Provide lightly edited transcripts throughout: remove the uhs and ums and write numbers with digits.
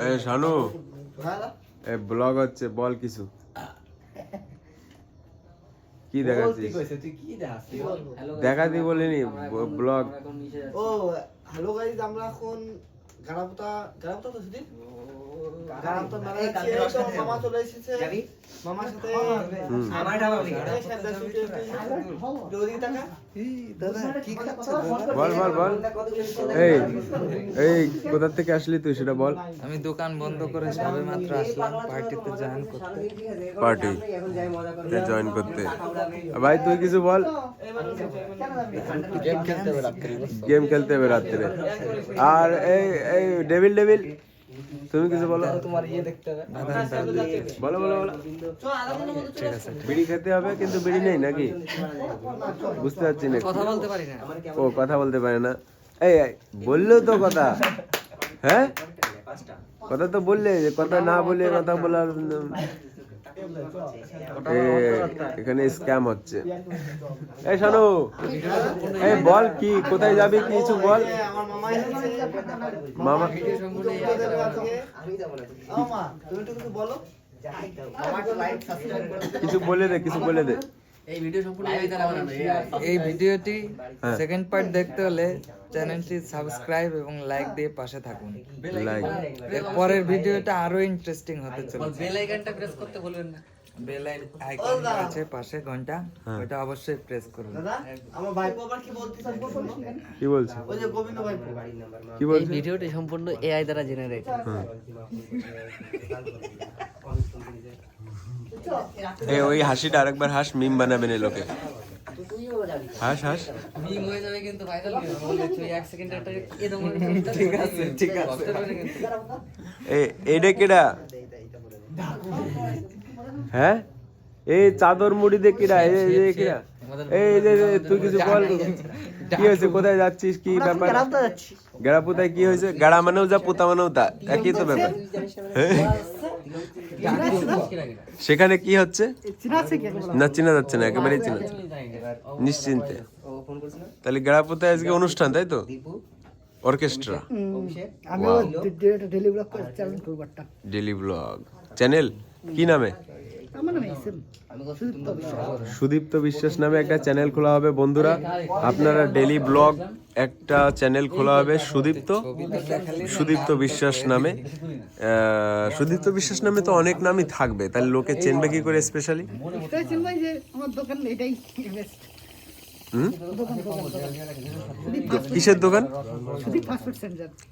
এই শানু, এই ব্লগ হচ্ছে, বল কিছু। কি দেখাচ্ছিস? দেখাতি বলিনি, ব্লগ। ও হ্যালো গাইস, আমরা এখন গারাপুতা তো সুদীপ গারাপুতা মেলা যাচ্ছি। তো মামা চলে এসেছে, মামার সাথে আমার ডাবা বলি রোদি টাকা। দাদা কি খাচ্ছ? বল বল বল। এই এই কোথা থেকে আসলি তুই সেটা বল। আমি দোকান বন্ধ করে সবে মাত্র আসলাম পার্টিতে জয়েন করতে। পার্টি জয়েন করতে। ভাই তুই কিছু বল। গেম খেলতে হবে রাত্রে। গেম খেলতে হবে রাত্রে। আর এই এই ডেভিল ডেভিল তুমি কিছু বলো। তোমার ইয়ে দেখতে হবে। বলো বলো বলো। ঠিক আছে। বিড়ি খেতে হবে, কিন্তু বিড়ি নেই নাকি? বুঝতে পারছি না। কথা বলতে পারি না। ও কথা বলতে পারে না। এই বললো তো কথা। হ্যাঁ কথা তো বললে, যে কথা না বলে কথা বলার। এখানে স্ক্যাম হচ্ছে। এই শানু, এই বল কি কোথায় যাবি কিছু বল। আমার মামা এসেছে, মামা ভিডিও সম্পূর্ণ আমি যাব না। মামা তুমি একটু কিছু বলো। মামা একটু লাইক সাবস্ক্রাইব করে দাও। কিছু বলে দে, কিছু বলে দে। এই ভিডিও সম্পূর্ণ এই দ্বারা বানানো। এই ভিডিওটি সেকেন্ড পার্ট দেখতে হলে চ্যানেলটি সাবস্ক্রাইব এবং লাইক দিয়ে পাশে থাকুন। লাইক। এর পরের ভিডিওটা আরো ইন্টারেস্টিং হতে চলেছে। বেল আইকনটা প্রেস করতে ভুলবেন না। বেল আইকন আছে পাশে ঘন্টা, ওটা অবশ্যই প্রেস করুন। দাদা আমার ভাইপো আবার কি বলতেছে শোনো। কি বলছে? ওই যে গোবিন্দ ভাইপো কি বলছে? ভিডিওটি সম্পূর্ণ এআই দ্বারা জেনারেট। এই ওই হাসিটা আরেকবার হাস, মিম বানাবেন এই লোকে। হাস হাস। মিম হয়ে যাবে কিন্তু ভাইরাল বলে তুই 1 সেকেন্ড একটা এরকম। ঠিক আছে ঠিক আছে। এইটা কেডা? হ্যাঁ এই চাদর মুড়ি দিয়ে কিরা? এই কিরা? এই যে তুই কিছু বল। কি হয়েছে? কোথায় যাচ্ছিস? কি ব্যাপার? গেড়াপুতায় কি হয়েছে? গেড়া মানেও যা, পুতা মানেও তা, একই তো ব্যাপার। সেখানে কি হচ্ছে না চেনা যাচ্ছে না, একেবারেই চেনা যাচ্ছে না। নিশ্চিন্তে। তাহলে গেড়াপুতায় আজকে অনুষ্ঠান, তাই তো? অর্কেস্ট্রা। ডেলি ব্লগ চ্যানেল কি নামে? সুদীপ্ত বিশ্বাস নামে একটা চ্যানেল খোলা হবে বন্ধুরা। আপনারা ডেলি ব্লগ একটা চ্যানেল খোলা হবে সুদীপ্ত বিশ্বাস নামে। সুদীপ্ত বিশ্বাস নামে তো অনেক নামই থাকবে, তাহলে লোকে চেনবে কি করে স্পেশালি? কিসের দোকান?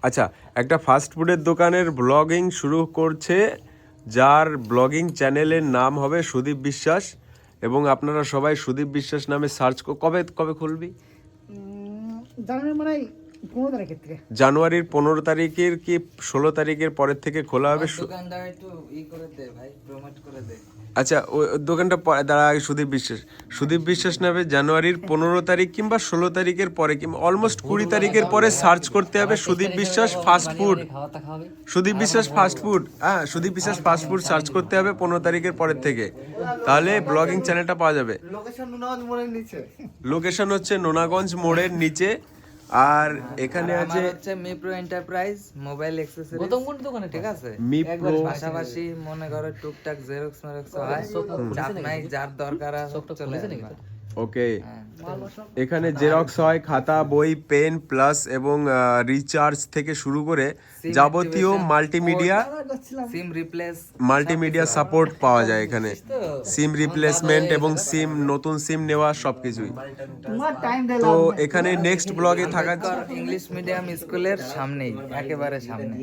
আচ্ছা, একটা ফাস্ট ফুডের দোকানের ব্লগিং শুরু করছে, যার ব্লগিং চ্যানেলের নাম হবে সুদীপ বিশ্বাস। এবং আপনারা সবাই সুদীপ বিশ্বাস নামে সার্চ। কবে কবে খুলবি? জানুয়ারির 15 তারিখের কি 16 তারিখের পরের থেকে খোলা হবে। দোকানদার একটু ই করে দে ভাই, প্রমোট করে দে। আচ্ছা, ওই দোকানটা দাঁড়া, সুদীপ বিশ্বাস নামে জানুয়ারির 15 তারিখ কিংবা 16 তারিখের পরে কিংবা অলমোস্ট 20 তারিখের পরে সার্চ করতে হবে সুদীপ বিশ্বাস ফাস্ট ফুড। সুদীপ বিশ্বাস ফাস্ট ফুড, হ্যাঁ সুদীপ বিশ্বাস ফাস্ট ফুড সার্চ করতে হবে 15 তারিখের পরের থেকে, তাহলে ব্লগিং চ্যানেলটা পাওয়া যাবে। লোকেশন হচ্ছে নোনাগঞ্জ মোড়ের নিচে। আর এখানে আছে হচ্ছে মিপ্রো এন্টারপ্রাইজ মোবাইল অ্যাক্সেসরিজ। গৌতম কোন দোকানে? ঠিক আছে, মিপ্রো পাশাপাশি মনে করো টুকটাক জেরক্স মেরক্স হয়, চাপ নাই, যার দরকার চলে আসবে। ওকে, এখানে জেরক্স হয়, খাতা বই পেন প্লাস এবং রিচার্জ থেকে শুরু করে যাবতীয় মাল্টিমিডিয়া সাপোর্ট পাওয়া যায় এখানে। সিম রিপ্লেসমেন্ট এবং নতুন সিম নেওয়া সবকিছুই। তো এখানে নেক্সট ব্লগে থাকা ইংলিশ মিডিয়াম স্কুলের সামনেই, একেবারে সামনে।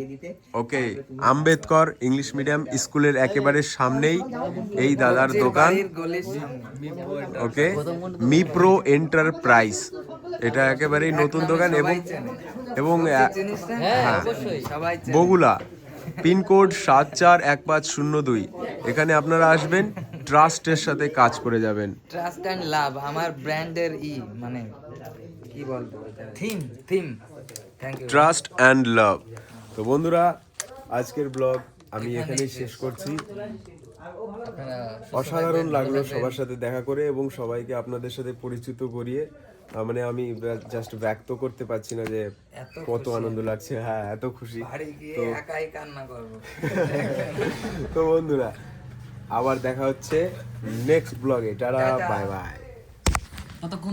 ওকে, আম্বেদকর ইংলিশ মিডিয়াম স্কুলের একেবারে সামনেই এই দাদার দোকান। ওকে, মিপ্রো এন্টারপ্রাইজ, এটা একেবারেই নতুন দোকান এবং বগুলা, পিনকোড 741502। এখানে আপনারা আসবেন, ট্রাস্টের সাথে কাজ করে যাবেন। ট্রাস্ট এন্ড লাভ আমার ব্র্যান্ডের মানে কি বলবো, theme. Thank you. Trust and love. তো বন্ধুরা, আজকের ব্লগ আমি এখানেই শেষ করছি। অসাধারণ লাগলো সবার সাথে দেখা করে এবং সবাইকে আপনাদের সাথে পরিচিত করিয়ে। মানে আমি জাস্ট ব্যক্ত করতে পারছি না যে এত কত খুশি। আনন্দ লাগছে, হ্যাঁ এত খুশি। বাড়ি গিয়ে তো- একাই কান্না করবো। তো বন্ধুরা আবার দেখা হচ্ছে নেক্সট ব্লগে, টাটা টাটা। Bye bye. ততক্ষণ